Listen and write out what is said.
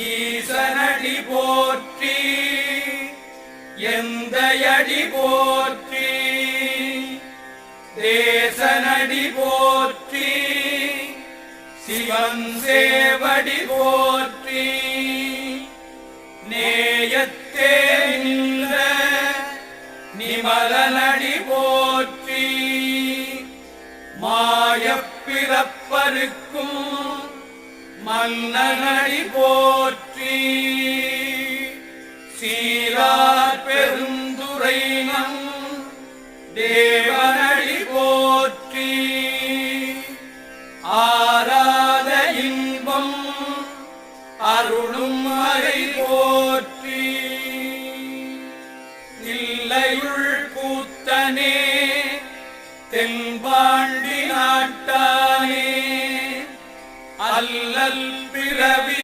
ஈசனடி போற்றி எந்தையடி போற்றி தேசனடி போற்றி சிவன் சேவடி போற்றி நேயத்தே நின்ற நிமலனடி போற்றி மாயப்பிறப்பருக்கும் மன்னனடி போற்றி சீரார் பெருந்துரைனம் தேவனடி போற்றி ஆராத இன்பம் அருளும் மறை போற்றி தில்லையுள் கூத்தனே தென்பாண்டி நாட்டானே அல்லல் பிறவி